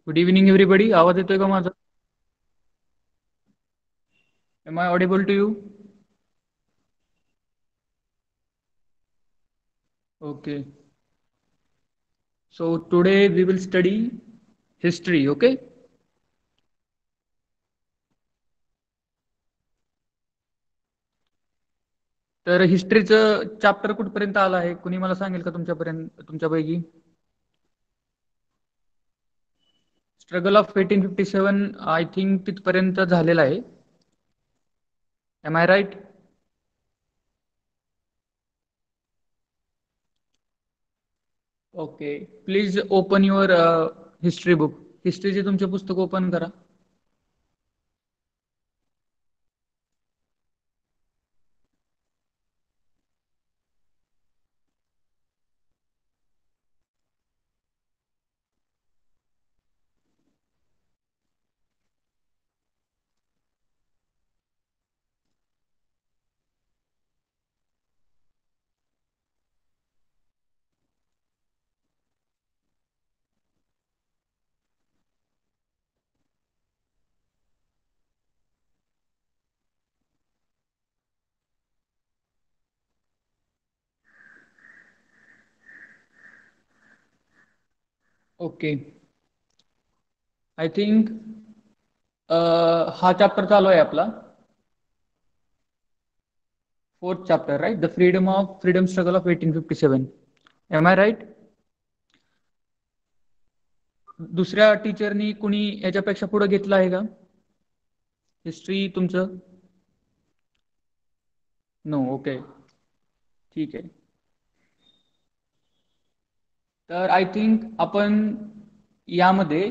Good evening everybody. आवाज येतोय का माझा? Am I audible to you? Okay. So today we will study history. Okay. तर हिस्ट्रीचं चॅप्टर कुठपर्यंत आलं आहे? कुणी मला सांगेल का तुमच्यापैकी? स्ट्रगल ऑफ 1857 आय थिंक तिथपर्यंत झालेला आहे. Am I right? Okay. Please open your history book. हिस्ट्रीचे तुमचे पुस्तक ओपन करा. ओके. आय थिंक हा चॅप्टर चालू आहे आपला. Fourth chapter, right? The freedom struggle of 1857. Am I right? दुसऱ्या टीचरनी कुणी याच्यापेक्षा पुढे घेतलं आहे का हिस्ट्री तुमचं? नो. ओके. ठीक आहे. तर आय थिंक आपण यामध्ये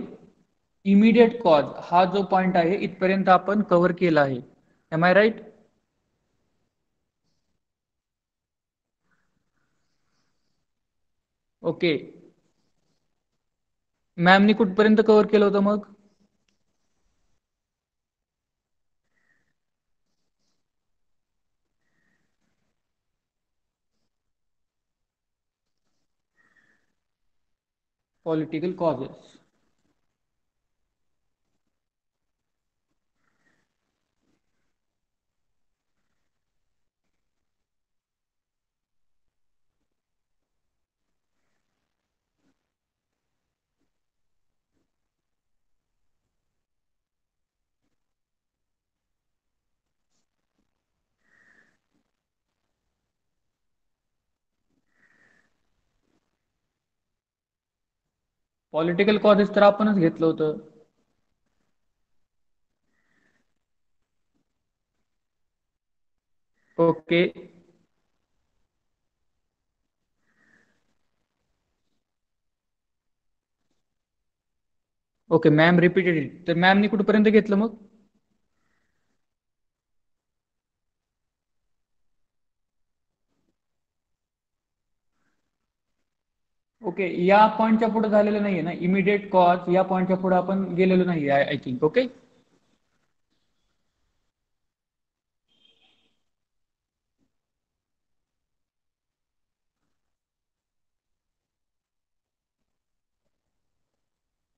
इमिडिएट कॉज हा जो पॉइंट आहे इथपर्यंत आपण कव्हर केला आहे. Am I right? ओके. मॅमनी कुठपर्यंत कव्हर केलं होतं मग? Political causes. पॉलिटिकल कॉजेस तर आपणच घेतलं होतं. Okay. Okay. Ma'am repeated it. तर मॅमनी कुठपर्यंत घेतलं मग? ओके. या पॉईंटच्या पुढे झालेलं नाहीये ना इमिडिएट कॉज? या पॉईंटच्या पुढे आपण गेलेलो नाही I think. Okay.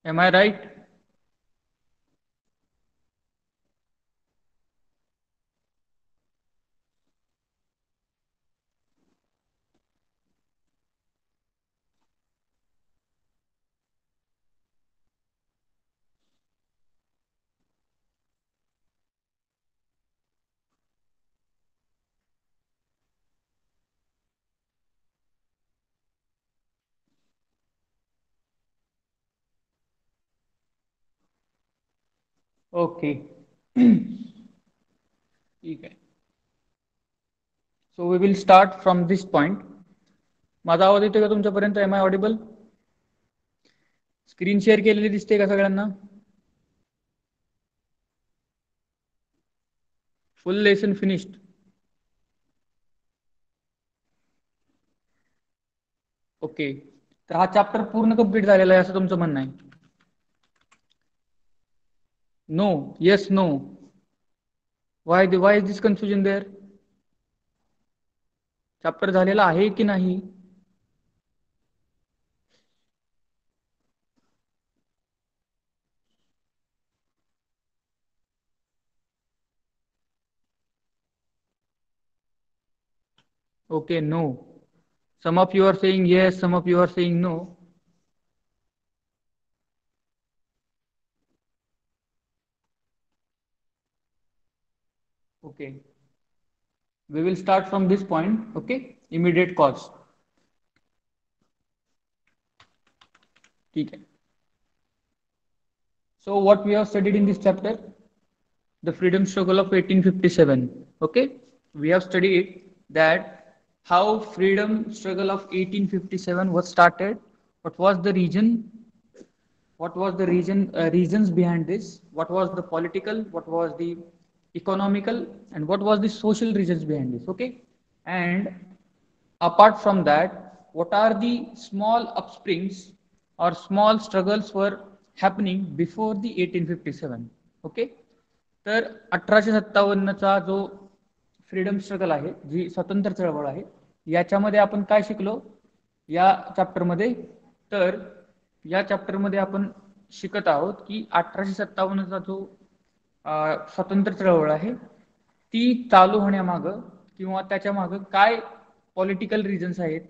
Am I right? Okay. ठीक आहे. So we will start from this point. माझा आवाज येतोय का तुमच्यापर्यंत? Am I audible? Screen share केलेली दिसते का सगळ्यांना? Full lesson finished? ओके. तर हा चॅप्टर पूर्ण कंप्लीट झालेला आहे असं तुमचं म्हणणं आहे? No. Yes, no. Why is this confusion there? Chapter झालेला आहे की नाही? Okay, no. Some of you are saying yes, some of you are saying no. Okay, we will start from this point. Okay, immediate cause. ठीक है. So what we have studied in this chapter, the freedom struggle of 1857. Okay, we have studied that how freedom struggle of 1857 was started, what was the reasons behind this, what was the political, what was the economical, and what was the social reasons behind this. Okay, and apart from that, what are the small upsprings or small struggles were happening before the 1857. Okay, तर 1857चा जो freedom struggle आहे, जी स्वतंत्र चळवळ आहे, याच्यामध्ये आपण काय शिकलो या चॅप्टरमध्ये. तर या चॅप्टरमध्ये आपण शिकत आहोत की 1857चा जो स्वतंत्र चळवळ आहे, ती चालू होण्यामागं किंवा त्याच्या मागं काय पॉलिटिकल रिझन्स आहेत,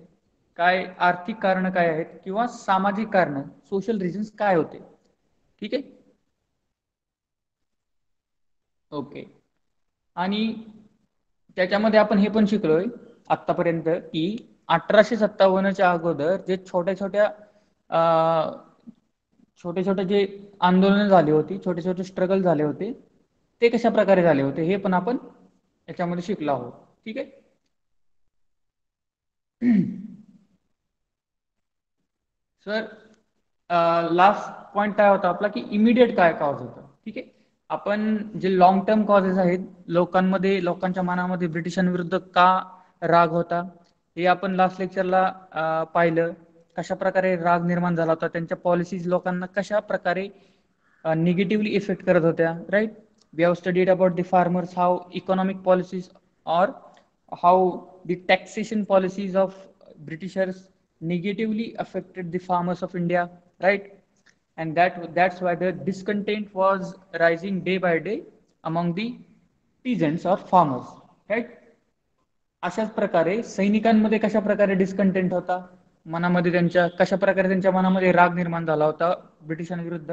काय आर्थिक कारण काय आहेत, किंवा सामाजिक कारण, सोशल रिझन्स काय होते. ठीक आहे. ओके. आणि त्याच्यामध्ये आपण हे पण शिकलोय आतापर्यंत की 1857च्या अगोदर जे छोटे छोटे जे आंदोलन झाले होती, छोटे छोटे स्ट्रगल झाले होते, ते कशा प्रकारे झाले होते हे पण आपण याच्यामध्ये शिकलो आहोत. ठीक आहे. सर, लास्ट पॉइंट काय होता आपला की इमिडिएट काय कॉज होतं. ठीक आहे. आपण जे लॉंग टर्म कॉजेस आहेत, लोकांच्या मनामध्ये ब्रिटिशांविरुद्ध का राग होता, हे आपण लास्ट लेक्चरला पाहिलं. कशा प्रकारे राग निर्माण झाला होता, त्यांच्या पॉलिसीज लोकांना कशा प्रकारे निगेटिव्हली इफेक्ट करत होत्या. Right. We have studied about the farmers, how economic policies और how the taxation policies of Britishers negatively affected the farmers of India, right? And that's why the discontent was rising day by day among the peasants or farmers, right? अशाच प्रकारे सैनिकांमध्ये कशा प्रकारे discontent होता, मनामध्ये त्यांच्या कशा प्रकारे त्यांच्या मनामध्ये राग निर्माण झाला होता ब्रिटिशांविरुद्ध,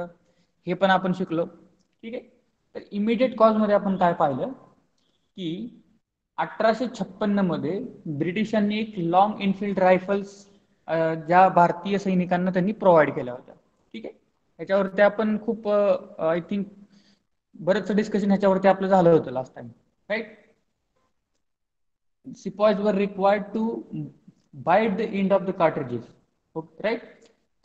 हे पण आपण शिकलो. ठीक आहे. तर इमिडिएट कॉज मध्ये आपण काय पाहिलं की 1856 मध्ये ब्रिटिशांनी एक लॉंग इनफिल्ड रायफल्स ज्या भारतीय सैनिकांना त्यांनी प्रोव्हाइड केल्या होत्या. ठीक आहे. ह्याच्यावरती आपण खूप आय थिंक बरंच डिस्कशन ह्याच्यावरती आपलं झालं होतं last time, right. Sepoys were required to bite the end of the cartridges, right?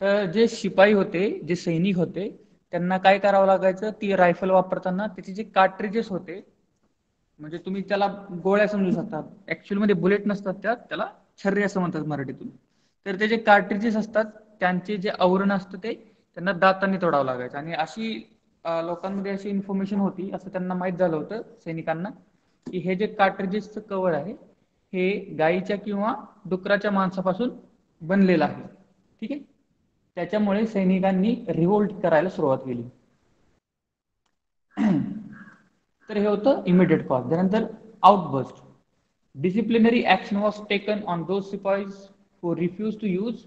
तर जे शिपाई होते, जे सैनिक होते, त्यांना काय करावं लागायचं, ती रायफल वापरताना त्याचे जे कार्ट्रिजेस होते, म्हणजे तुम्ही त्याला गोळ्या समजू शकता, ऍक्च्युअल मध्ये बुलेट नसतात, त्याला छर्रे असं म्हणतात मराठीतून. तर ते जे कार्ट्रिजेस असतात, त्यांचे जे आवरण असतं ते त्यांना दातांनी तोडावं लागायचं. आणि अशी लोकांमध्ये अशी इन्फॉर्मेशन होती, असं त्यांना माहीत झालं होतं सैनिकांना, की हे जे कार्ट्रिजेसचं कव्हर आहे हे गायीच्या किंवा डुकराच्या मांसापासून बनलेलं आहे. ठीक आहे. त्याच्यामुळे सैनिकांनी रिव्होल्ट करायला सुरुवात केली. तर हे होतं इमिडिएट कॉज. त्यानंतर outburst. Disciplinary action was taken on those sepoys who refuse to use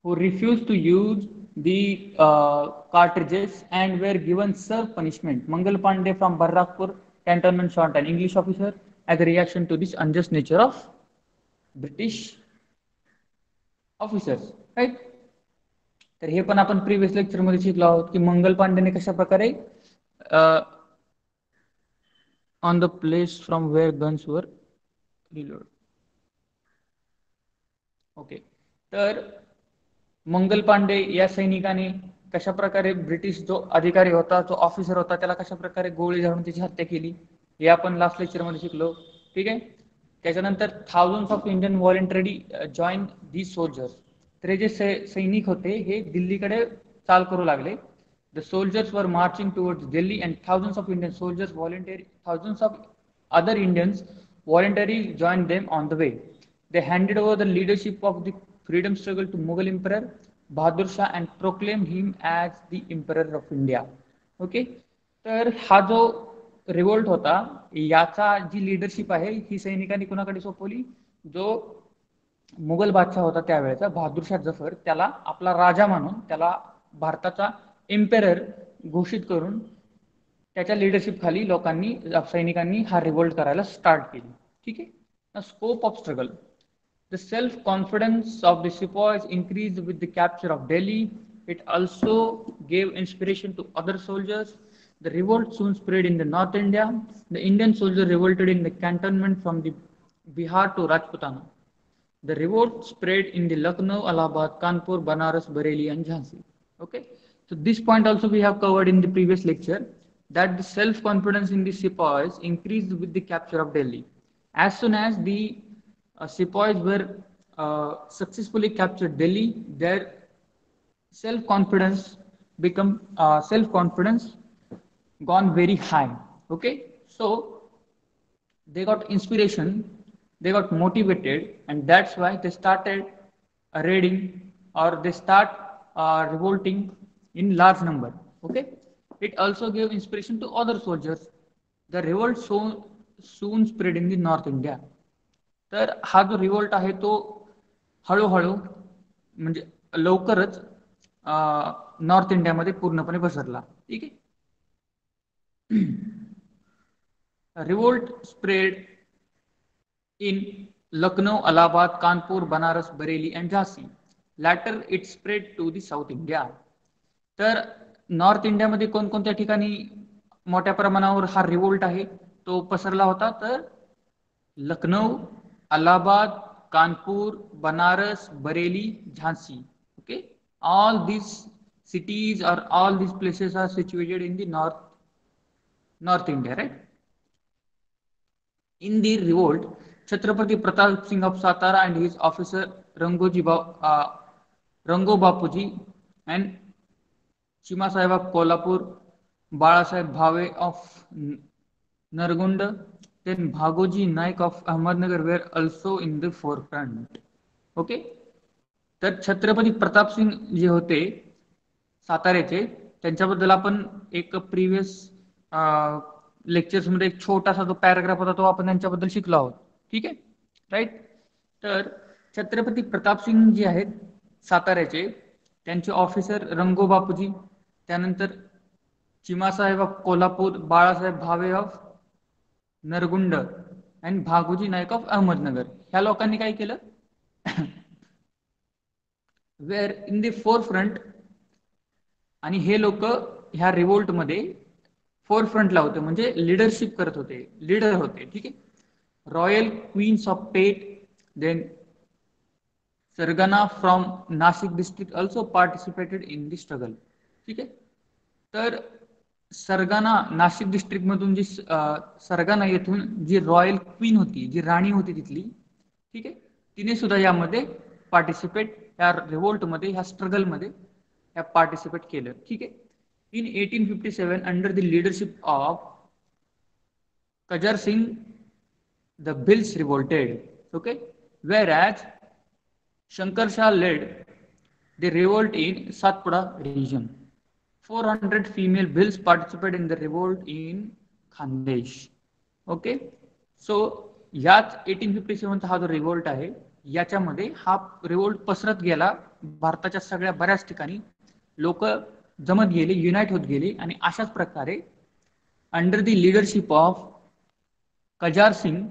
who refused to use the cartridges and were given serve punishment. Mangal Pandey from Barrakpur cantonment shot an English officer as a reaction to this unjust nature of British officers. Right? तर हे पण आपण previous lecture मध्ये शिकलो आहोत की मंगल पांडेने कशा प्रकारे on the place from where guns वर रिलोड. ओके. तर मंगल पांडे या सैनिकाने कशा प्रकारे ब्रिटिश जो अधिकारी होता, जो ऑफिसर होता, त्याला कशा प्रकारे गोळी झाडून त्याची हत्या केली, हे आपण लास्ट लेक्चर मध्ये शिकलो. ठीक आहे. त्याच्यानंतर thousands of Indian voluntary join the soldiers. तर हे जे सैनिक होते हे दिल्लीकडे चाल करू लागले. The soldiers were marching towards Delhi, and thousands of Indian soldiers thousands of other Indians voluntarily joined them on the way. They handed over the leadership of the freedom struggle to Mughal Emperor Bahadur Shah and proclaimed him as the Emperor of India. Okay, तर हा जो revolt होता याचा जी leadership आहे ही सैनिकांनी कुणाकडे सोपवली, जो मुघल बादशाह होता त्यावेळेचा बहादूर शाह जफर, त्याला आपला राजा मानून त्याला भारताचा एम्पेरर घोषित करून त्याच्या लीडरशिप खाली लोकांनी सैनिकांनी हा रिव्होल्ट करायला स्टार्ट केली. ठीक आहे. Scope of struggle. The self-confidence of the sepoys increased with the capture of Delhi. It also gave inspiration to other soldiers. The revolt soon spread in the North India. The Indian soldiers revolted in the cantonment from the Bihar to Rajputana. The revolt spread in the Lucknow, Allahabad, Kanpur, Banaras, Bareilly, and Jhansi. Okay, so this point also we have covered in the previous lecture, that the self-confidence in the sepoys increased with the capture of Delhi. As soon as the sepoys were successfully captured Delhi, their self-confidence self-confidence gone very high. Okay, so they got inspiration, they got motivated, and that's why they started raiding, or they start revolting in large number. Okay, it also gave inspiration to other soldiers. The revolt soon spread in the North India. तर हा जो revolt आहे तो हळूहळू म्हणजे लवकरच north इंडियामध्ये पूर्णपणे पसरला. ठीक आहे. Revolt spread in Lucknow, Allahabad, Kanpur, Banaras, Bareilly, and Jhansi. Later, it spread to the South India. तर नॉर्थ इंडियामध्ये कोणकोणत्या ठिकाणी मोठ्या प्रमाणावर हा रिव्होल्ट आहे तो पसरला होता, तर Lucknow, Allahabad, Kanpur, Banaras, Bareilly, Jhansi. Okay, all these cities or all these places are situated in the North India, right? In the revolt, Chhatrapati Pratap Singh of Satara and his officer Rango Bapuji and Chima Sahib of Kolhapur, Bala Sahib Bhave of Nargunda, then Bhagoji Naik of Ahmednagar were also in the forefront. Okay, तर छत्रपती प्रताप सिंग जे होते साताऱ्याचे, त्यांच्याबद्दल आपण एक previous lectures मध्ये एक छोटासा जो पॅराग्राफ होता तो आपण त्यांच्याबद्दल शिकलो आहोत. ठीक आहे, राईट. तर छत्रपती प्रताप सिंग जे आहेत साताऱ्याचे, त्यांचे ऑफिसर रंगो बापूजी, त्यानंतर चिमासाहेब ऑफ कोल्हापूर, बाळासाहेब भावे ऑफ नरगुंड आणि भागोजी नाईक ऑफ अहमदनगर, ह्या लोकांनी काय केलं, वेअर इन द फोरफ्रंट. आणि हे लोक ह्या रिव्होल्ट मध्ये फोरफ्रंटला होते, म्हणजे लीडरशिप करत होते, लीडर होते. ठीक आहे. Royal queens of Peth, then सरगना from Nashik district also participated in the struggle. ठीक आहे. तर सरगना नाशिक डिस्ट्रिक्ट मधून जी सरगना येथून जी रॉयल क्वीन होती, जी राणी होती तिथली, ठीक आहे, तिने सुद्धा यामध्ये पार्टिसिपेट, ह्या रिव्होल्ट मध्ये, ह्या स्ट्रगल मध्ये ह्या पार्टिसिपेट केलं. ठीक आहे. In 1857, under the leadership of Qajar Singh, the Bhils revolted. Okay, whereas Shankar Shah led the revolt in Satpura region. 400 female Bhils participated in the revolt in Khandesh. Okay, so याच 1857 हा जो revolt आहे याच्यामध्ये हा revolt पसरत गेला भारताच्या सगळ्या बऱ्याच ठिकाणी, लोक जमत गेले, युनाइट होत गेले, आणि अशाच प्रकारे under the leadership of Kajar Singh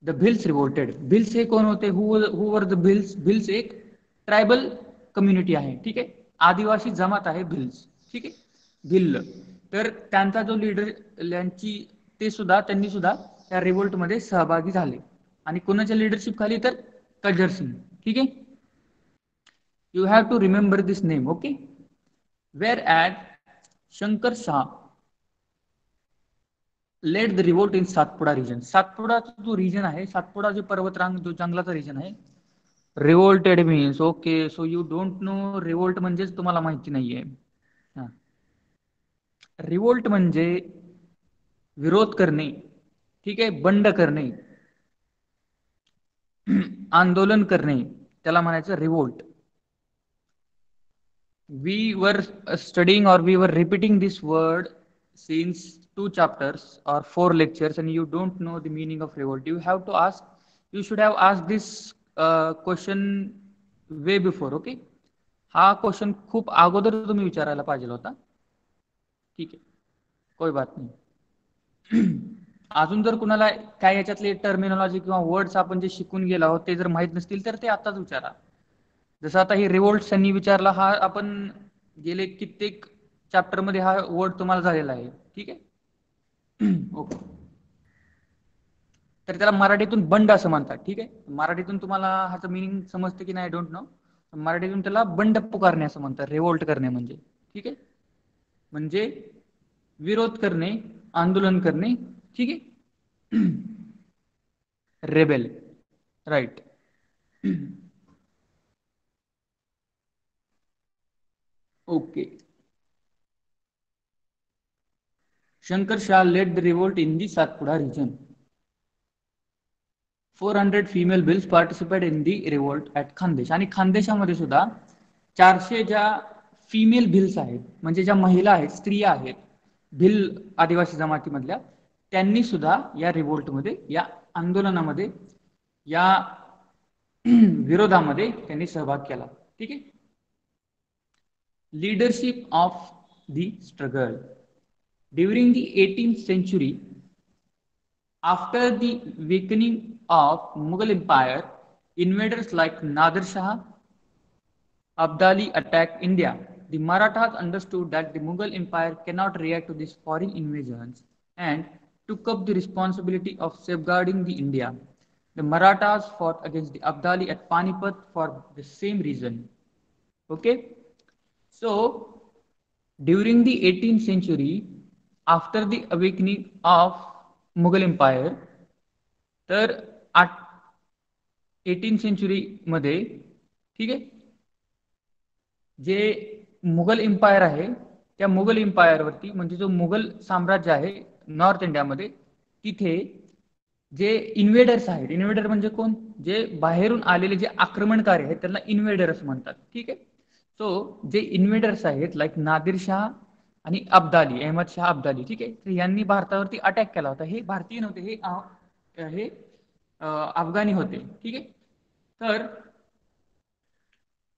the Bhils revolted. Bhils हे कोण होते, who were the Bhils? Bhils एक ट्रायबल कम्युनिटी आहे. ठीक आहे, आदिवासी जमात आहे भिल्स. ठीक आहे, भिल्ल. तर त्यांचा जो लीडर त्यांनी सुद्धा त्या रिव्होल्ट मध्ये सहभागी झाले, आणि कोणाच्या लीडरशिप खाली, तर कजर सिंग. ठीक आहे, you have to remember this name. Okay, whereas Shankar Shah led the revolt in Satpura region. Satpuda जो region आहे, सातपुडा जो पर्वतरांग, जो जंगलाचा region आहे, revolted means, okay, so you don't know revolt म्हणजेच तुम्हाला माहिती नाहीये. रिवोल्ट म्हणजे विरोध करणे, ठीक आहे, बंड करणे, आंदोलन करणे, त्याला म्हणायचं revolt. We were studying or we were repeating this word since 2 chapters or 4 lectures, and you don't know the meaning of revolt. You should have asked this question way before. Okay, हा question खूप अगोदर तुम्ही विचारायला पाहिजे होता. ठीक आहे, कोई बात नाही. अजून जर कुणाला काय याच्यातले टर्मिनॉलॉजी किंवा वर्ड्स आपण जे शिकून गेलो आहोत ते जर माहित नसतील तर ते आताच विचारा. जसं आता हे रिवोल्ट यांनी विचारला, हा आपण गेले कित्येक चॅप्टर मध्ये हा वर्ड तुम्हाला झालेला आहे. ठीक आहे, ओके. तर त्याला मराठीतून बंड असं म्हणतात. ठीक आहे, मराठीतून तुम्हाला ह्याचं मिनिंग समजते की नाही डोंट नो. मराठीतून त्याला बंड पुकारणे असं म्हणतात, रिवोल्ट करणे म्हणजे. ठीक आहे, म्हणजे विरोध करणे, आंदोलन करणे. ठीक आहे, rebel, right. Okay. Shankar Shah led the revolt in the Satpura region. 400 female bills participated in the revolt at Khandesh. आणि खानदेशामध्ये सुद्धा 400 ज्या फिमेल भिल्स आहेत, म्हणजे ज्या महिला आहेत, स्त्रिया आहेत, भिल आदिवासी जमातीमधल्या, त्यांनी सुद्धा या रिव्होल्टमध्ये, या आंदोलनामध्ये, या विरोधामध्ये त्यांनी सहभाग केला. ठीक आहे. Leadership of the struggle. During the 18th century, after the weakening of Mughal Empire, invaders like Nadir Shah, Abdali attacked India. The Marathas understood that the Mughal Empire cannot react to these foreign invasions and took up the responsibility of safeguarding the India. The Marathas fought against the Abdali at Panipat for the same reason. Okay? So, during the 18th century, after the awakening of Mughal Empire, तर 18th century मध्ये, ठीक आहे, जे Mughal empire आहे त्या मुघल एम्पायरवरती, म्हणजे जो मुघल साम्राज्य आहे नॉर्थ इंडियामध्ये, तिथे जे इन्व्हेडर्स आहेत, इन्व्हेडर म्हणजे कोण, जे बाहेरून आलेले जे आक्रमणकारी आहेत त्यांना इन्व्हेडर्स म्हणतात. ठीक आहे. सो जे इन्व्हेडर्स आहेत लाईक नादिर शाह आणि अब्दाली, अहमद शाह अब्दाली, ठीक आहे, तर यांनी भारतावरती अटॅक केला होता. हे भारतीय नव्हते, हे अफगाणी होते. ठीक आहे. तर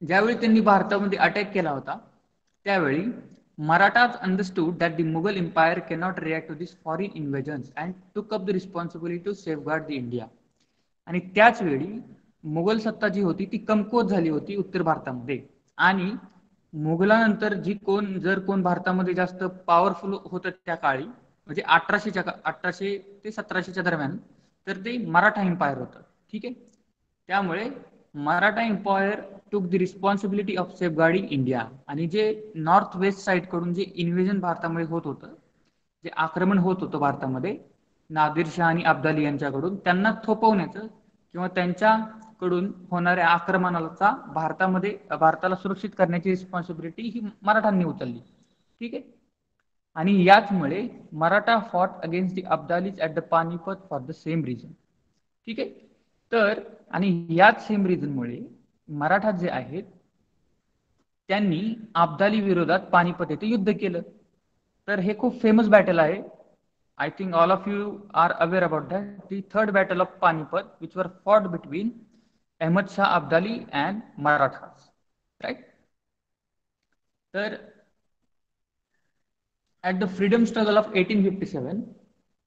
ज्यावेळी त्यांनी भारतामध्ये अटॅक केला होता त्यावेळी Marathas understood that the Mughal empire cannot react to this foreign invasions and took up the responsibility to safeguard the India. आणि त्याच वेळी मुघल सत्ता जी होती ती कमकुवत झाली होती उत्तर भारतामध्ये, आणि मुघलानंतर जी कोण भारतामध्ये जास्त पॉवरफुल होतं त्या काळी, म्हणजे 1800 ते 1700च्या दरम्यान, तर ते मराठा एम्पायर होतं. ठीक आहे. त्यामुळे Maratha empire took the responsibility of safeguarding India, आणि जे नॉर्थ वेस्ट साइड कडून जे इन्व्हेजन भारतामध्ये होत होतं, जे आक्रमण होत होतं भारतामध्ये नादिर शाह आणि अब्दाली यांच्याकडून, त्यांना थोपवण्याचं किंवा त्यांच्याकडून होणाऱ्या आक्रमणाचा भारताला सुरक्षित करण्याची रिस्पॉन्सिबिलिटी ही मराठांनी उचलली. ठीक आहे. आणि याचमुळे Maratha fought against the Abdalis at the Panipat for the same reason. ठीक आहे. तर आणि याच सेम रिझनमुळे मराठा जे आहेत त्यांनी अब्दाली विरोधात पानिपत येथे युद्ध केलं. तर हे खूप फेमस बॅटल आहे. I think all of you are aware about that. The third battle of Panipat which were fought between Ahmad Shah Abdali and Marathas. Right. तर at the freedom struggle of 1857,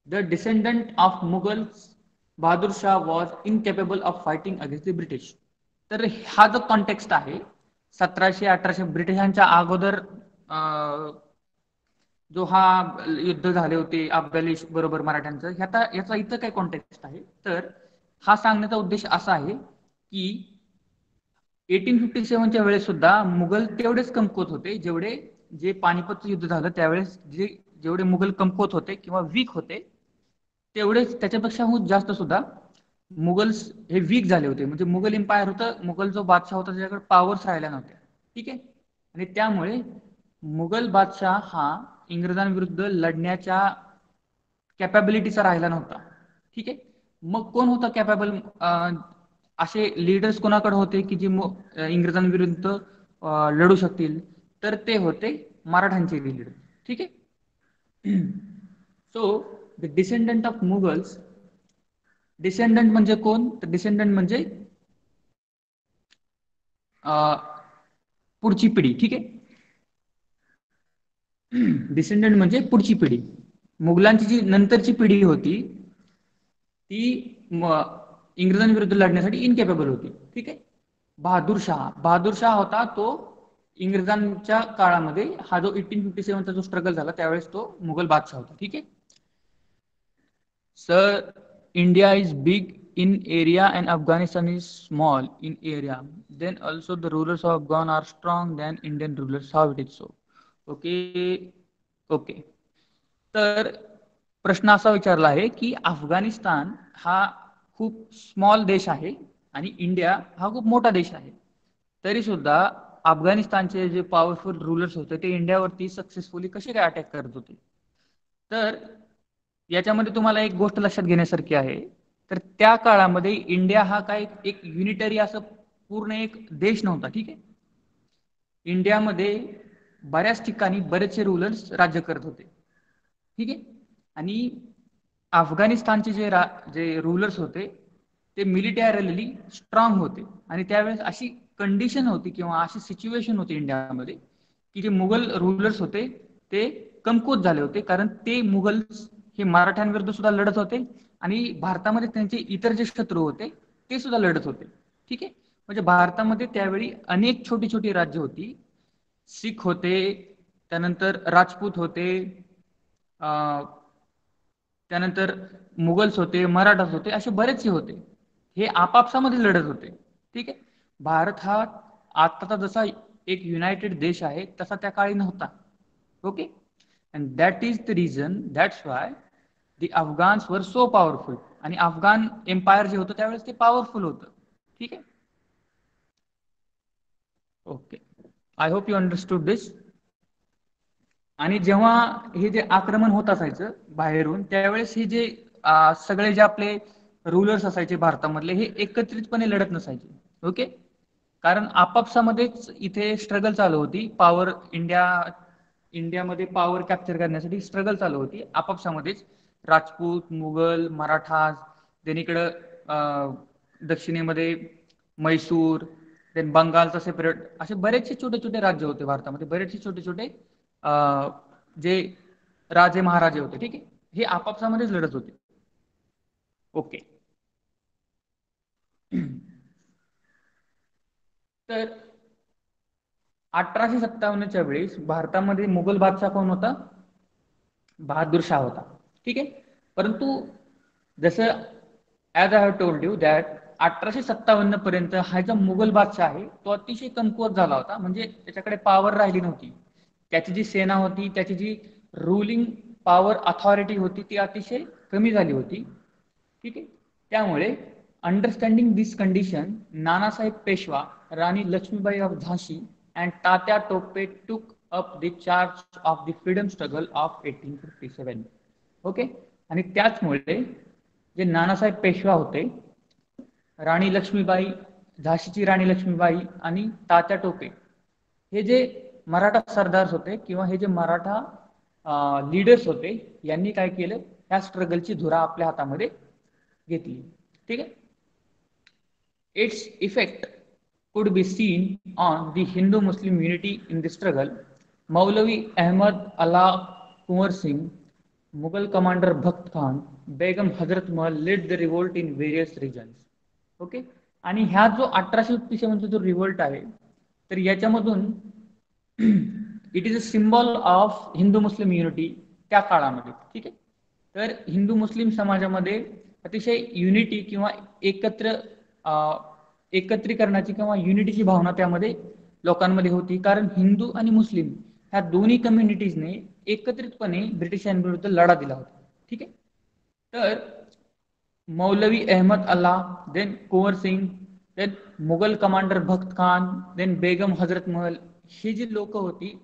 the descendant of Mughals, Bahadur Shah was incapable of fighting against the British. तर हा जो context आहे 1700-1800 ब्रिटिशांच्या अगोदर जो हा युद्ध झाले होते अफगाणी बरोबर मराठ्यांचं, याचा इथं काय कॉन्टेक्स्ट आहे, तर हा सांगण्याचा उद्देश असा आहे की 1857च्या वेळेस सुद्धा मुघल तेवढेच कमकुवत होते जेवढे जे पानिपतचं युद्ध झालं त्यावेळेस जेवढे मुघल कमकुवत होते किंवा वीक होते, तेवढेच त्याच्यापेक्षा जास्त सुद्धा मुघल्स हे वीक झाले होते. म्हणजे मुघल एम्पायर होतं, मुघल जो बादशाह होता त्याच्याकडे पॉवर्स राहिल्या नव्हत्या. ठीक आहे. आणि त्यामुळे मुघल बादशाह हा इंग्रजांविरुद्ध लढण्याच्या कॅपॅबिलिटीचा राहिला नव्हता. ठीक आहे. मग कोण होता कॅपेबल? असे लीडर्स कोणाकडे होते की जे इंग्रजांविरुद्ध लढू शकतील? तर ते होते मराठांचे लीडर. ठीक आहे. सो द डिसेंडंट ऑफ मुघल्स, डिसेंडंट म्हणजे कोण? तर डिसेंडंट म्हणजे पुढची पिढी. ठीक आहे. डिसेंडंट म्हणजे पुढची पिढी. मुघलांची जी नंतरची पिढी होती ती इंग्रजांविरुद्ध लढण्यासाठी इनकेपेबल होती. ठीक आहे. बहादूर शाह होता तो इंग्रजांच्या काळामध्ये, हा जो 1857चा जो स्ट्रगल झाला त्यावेळेस तो मुघल बादशाह होता. ठीक आहे. Sir, India is big in area and Afghanistan is small in area. Then also the rulers of Afghan are strong than Indian rulers. How it is so? Okay, okay. तर प्रश्न असा विचारला आहे की अफगाणिस्तान हा खूप स्मॉल देश आहे आणि इंडिया हा खूप मोठा देश आहे. तरी सुद्धा अफगाणिस्तानचे जे पॉवरफुल रूलर्स होते ते इंडियावरती सक्सेसफुली कसे काय अटॅक करत होते? तर याच्यामध्ये तुम्हाला एक गोष्ट लक्षात घेण्यासारखी आहे. तर त्या काळामध्ये इंडिया हा काय एक युनिटरी असं पूर्ण एक देश नव्हता. ठीक आहे. इंडियामध्ये बऱ्याच ठिकाणी बरेचसे रूलर्स राज्य करत होते. ठीक आहे. आणि अफगाणिस्तानचे जे रूलर्स होते ते मिलिटरीली स्ट्रॉंग होते. आणि त्यावेळेस अशी कंडिशन होती किंवा अशी सिच्युएशन होती इंडियामध्ये की जे मुघल रूलर्स होते ते कमकुवत झाले होते, कारण ते मुघल हे मराठ्यांविरुद्ध सुद्धा लढत होते आणि भारतामध्ये त्यांचे इतर जे शत्रू होते ते सुद्धा लढत होते. ठीक आहे. म्हणजे भारतामध्ये त्यावेळी अनेक छोटी छोटी राज्य होती. सिख होते, त्यानंतर राजपूत होते, त्यानंतर मुघल्स होते, मराठास होते, असे बरेचसे होते. हे आपापसामध्ये लढत होते. ठीक आहे. भारत हा आताचा जसा एक युनायटेड देश आहे तसा त्या काळी नव्हता. Okay. And that is the reason, that's why the Afghans वर सो पॉवरफुल. आणि अफगाण एम्पायर जे होतं त्यावेळेस ते पॉवरफुल होतं. ठीक आहे. Okay, I hope you understood this. आणि जेव्हा हे जे आक्रमण होत असायचं बाहेरून त्यावेळेस हे जे सगळे जे आपले रूलर्स असायचे भारतामधले हे एकत्रितपणे लढत नसायचे. ओके. कारण आपापसामध्येच इथे स्ट्रगल चालू होती. इंडियामध्ये पॉवर कॅप्चर करण्यासाठी स्ट्रगल चालू होती आपापसामध्येच. राजपूत, मुघल, मराठास, देन इकडं दक्षिणेमध्ये मैसूर, देन बंगालचा सेपरेट, असे बरेचसे छोटे छोटे राज्य होते भारतामध्ये. बरेचसे छोटे छोटे जे राजे महाराजे होते. ठीक आहे. हे आपापसामध्येच लढत होते. ओके. तर 1857च्या वेळेस भारतामध्ये मुघल बादशाह कोण होता? बहादूर शाह होता. ठीक आहे. परंतु जसं as I have told you that 1857 पर्यंत हा जो मुघल बादशाह आहे तो अतिशय कमकुवत झाला होता. म्हणजे त्याच्याकडे पॉवर राहिली नव्हती. त्याची जी सेना होती, त्याची जी रुलिंग पॉवर अथॉरिटी होती ती अतिशय कमी झाली होती. ठीक आहे. त्यामुळे understanding this condition, Nanasaheb Peshwa, Rani Lakshmibai of झाशी and Tatya Tope took up the charge of the freedom struggle of 1857. Okay. आणि त्याचमुळे जे नानासाहेब पेशवा होते, राणी लक्ष्मीबाई, झाशीची राणी लक्ष्मीबाई आणि तात्या टोपे, हे जे मराठा सरदार होते किंवा हे जे मराठा लीडर्स होते, यांनी काय केलं, या स्ट्रगलची धुरा आपल्या हातामध्ये घेतली. ठीक आहे. Its effect could be seen on the Hindu-Muslim unity in the struggle. Maulavi Ahmad Allah Kunwar Singh, Mughal commander Bakht Khan, Begum Hazrat Mahal led the revolt in various regions. Okay. आणि ह्या जो 1837 जो revolt आहे तर याच्यामधून it is a symbol of Hindu Muslim unity त्या काळामध्ये. ठीक आहे. तर हिंदू मुस्लिम समाजामध्ये अतिशय युनिटी किंवा एकत्रीकरणाची किंवा युनिटीची भावना त्यामध्ये लोकांमध्ये होती. कारण हिंदू आणि मुस्लिम ह्या दोन्ही कम्युनिटीजने एकत्रितपणे ब्रिटिशांविरुद्ध लढा दिला होता. ठीक आहे. तर मौलवी अहमद अल्ला, देन कुंवर सिंग, देन मुघल कमांडर भक्त खान, देन बेगम हजरत महल, ही जी लोक होती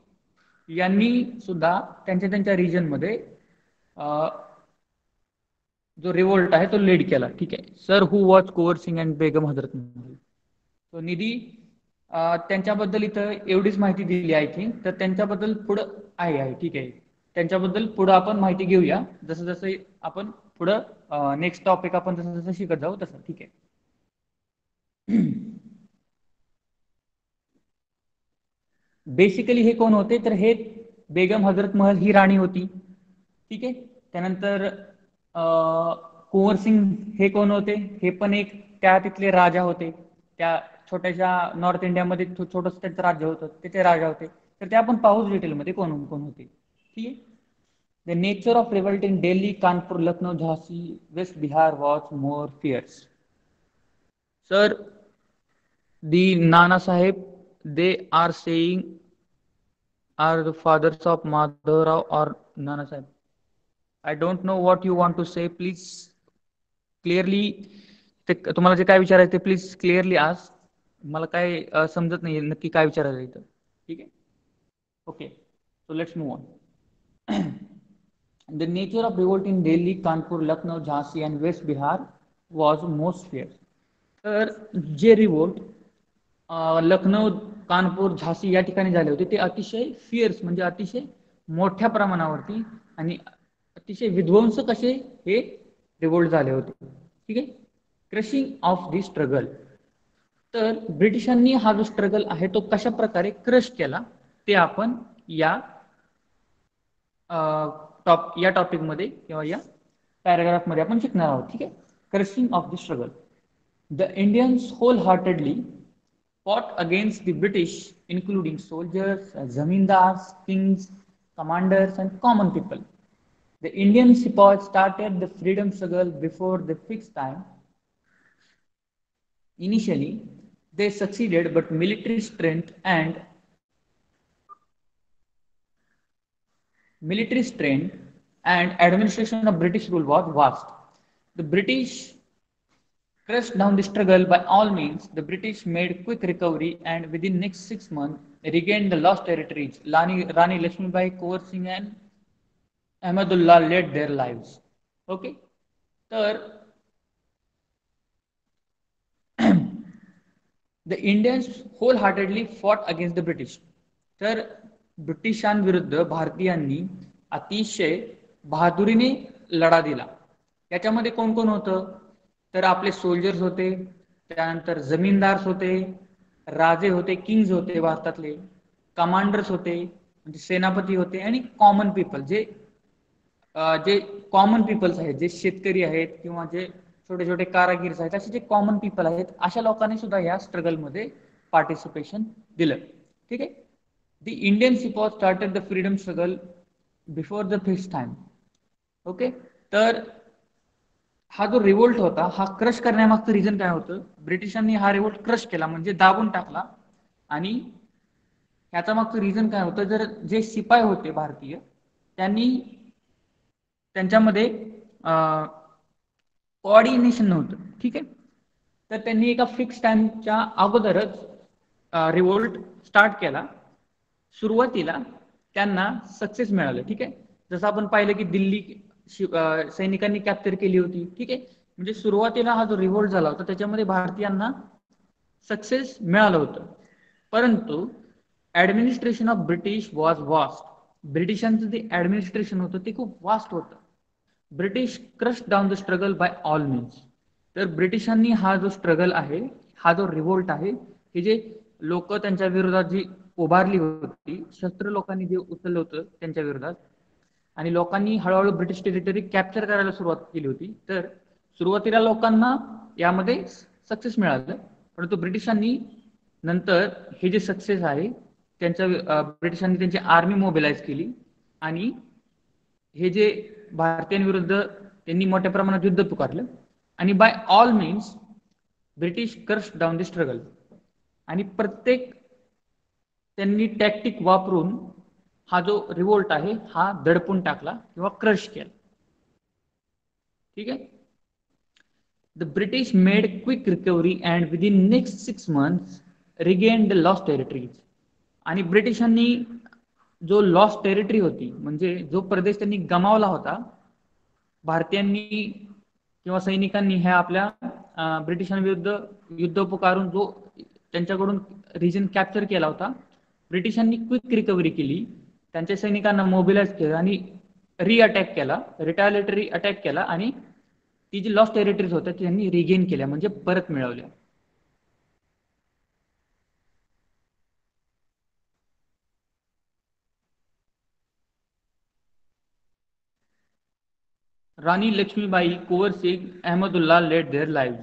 यांनी सुद्धा त्यांच्या त्यांच्या रिजनमध्ये जो रिवोल्ट आहे तो लीड केला. ठीक आहे. Sir who was Kunwar Singh and Begum Hazrat Mahal. तो निधी त्यांच्याबद्दल इथं एवढीच माहिती दिली आहे थिंक. तर त्यांच्याबद्दल पुढं आहे. ठीक आहे. त्यांच्याबद्दल पुढं आपण माहिती घेऊया जसं जसं आपण पुढं नेक्स्ट टॉपिक आपण जसं जसं शिकत जाऊ तसं. ठीक आहे. बेसिकली हे कोण होते तर हे बेगम हजरत महल ही राणी होती. ठीक आहे. त्यानंतर कुंवर सिंग हे कोण होते, हे पण एक त्या तिथले राजा होते. त्या छोट्याशा नॉर्थ इंडियामध्ये छोटंसं त्यांचं राज्य होतं, त्याचे राजा होते. तर ते आपण पाहूच डिटेलमध्ये कोण कोण होते. ठीक आहे. The nature of revolt in Delhi, Kanpur, Lucknow, Jhansi, west Bihar was more fierce. Sir the Nana Sahib, they are saying are the fathers of Madhavrao or Nana Sahib. I don't know what you want to say. Please clearly तुम्हाला जे काय विचारायचं ते please clearly आज. मला काय समजत नाही नक्की काय विचारायचं इथं. ठीक आहे. Okay, so let's move on. The nature of revolt in Delhi, Kanpur, Lucknow, Jhansi and West Bihar was most fierce. तर जे रिवोल्ट लखनौ, कानपूर, झाशी या ठिकाणी झाले होते ते अतिशय फिअर्स म्हणजे अतिशय मोठ्या प्रमाणावरती आणि अतिशय विध्वंसक असे हे रिवोल्ट झाले होते. ठीक आहे. Crushing of the struggle. तर ब्रिटिशांनी हा जो स्ट्रगल आहे तो कशा प्रकारे क्रश केला ते आपण या टॉपिकमध्ये किंवा या पॅराग्राफमध्ये आपण शिकणार आहोत. ठीक आहे. Crushing of the struggle. The Indians wholeheartedly fought against the British, including soldiers, zamindars, kings, commanders, and common people. The Indian sepoys started the freedom struggle before the fixed time. Initially, they succeeded, but military strength and administration of British rule was vast. The British crushed down the struggle by all means. The British made quick recovery and within next 6 months regained the lost territories. Rani Lakshmibai, Kuwar Singh and Ahmadullah led their lives. Okay. तर the Indians wholeheartedly fought against the British. तर ब्रिटिशांविरुद्ध भारतीयांनी अतिशय बहादुरीने लढा दिला. याच्यामध्ये कोण कोण होतं तर आपले सोल्जर्स होते, त्यानंतर जमीनदार्स होते, राजे होते, किंग्स होते भारतातले, कमांडर्स होते म्हणजे सेनापती होते आणि कॉमन पीपल जे कॉमन पीपल्स आहेत, जे शेतकरी आहेत किंवा जे छोटे छोटे कारागीर आहेत, असे जे कॉमन पीपल आहेत अशा लोकांनी सुद्धा या स्ट्रगलमध्ये पार्टिसिपेशन दिलं. ठीक आहे. The Indian sepoys started the freedom struggle before the fixed time. Okay. तर हा जो रिवोल्ट होता हा क्रश करण्यामागचं रिझन काय होतं, ब्रिटिशांनी हा रिवोल्ट क्रश केला म्हणजे दाबून टाकला. आणि ह्याचा मागचं रिझन काय होतं, जर जे शिपाई होते भारतीय त्यांनी त्यांच्यामध्ये कोऑर्डिनेशन नव्हतं. ठीक आहे. तर त्यांनी एका फिक्स टाइमच्या अगोदरच रिवोल्ट स्टार्ट केला. सुरुवातीला त्यांना सक्सेस मिळालं. ठीक आहे. जसं आपण पाहिलं की दिल्ली सैनिकांनी कॅप्चर केली होती. ठीक आहे. म्हणजे सुरुवातीला हा जो रिव्होल्ट झाला होता त्याच्यामध्ये भारतीयांना सक्सेस मिळालं होतं. परंतु administration of British was vast. ब्रिटिशांचं जे ऍडमिनिस्ट्रेशन होतं ते खूप वास्ट होतं. British crush down the struggle by all means. तर ब्रिटिशांनी हा जो स्ट्रगल आहे, हा जो रिव्होल्ट आहे, हे जे लोक त्यांच्या विरोधात जी उभारली होती, शस्त्र लोकांनी जे उचललं होतं त्यांच्या विरोधात, आणि लोकांनी हळूहळू ब्रिटिश टेरिटरी कॅप्चर करायला सुरुवात केली होती. तर सुरुवातीला लोकांना यामध्ये सक्सेस मिळालं, परंतु ब्रिटिशांनी नंतर हे जे सक्सेस आहे त्यांच्या ब्रिटिशांनी त्यांची आर्मी मोबिलाइज केली आणि हे जे भारतीयांविरुद्ध त्यांनी मोठ्या प्रमाणात युद्ध पुकारलं आणि by all means British crush down the struggle. आणि प्रत्येक त्यांनी टॅक्टिक वापरून हा जो रिवोल्ट आहे हा दडपून टाकला किंवा क्रश केला. ठीक आहे. The British made quick recovery and within next 6 months regain the lost territories. आणि ब्रिटिशांनी जो लॉस्ट टेरिटरी होती, म्हणजे जो प्रदेश त्यांनी गमावला होता, भारतीयांनी किंवा सैनिकांनी ह्या आपल्या ब्रिटिशांविरुद्ध युद्ध पुकारून जो त्यांच्याकडून रिजन कॅप्चर केला होता, ब्रिटिशांनी क्विक रिकव्हरी केली, त्यांच्या सैनिकांना मोबिलाइज केलं आणि रिअटॅक केला, रिटॅलिटरी अटॅक केला आणि ती जी लॉस्ट टेरिटरीज होत्या त्यांनी रिगेन केल्या, म्हणजे परत मिळवल्या. Rani Lakshmibai, Kunwar Singh, Ahmadullah let their live.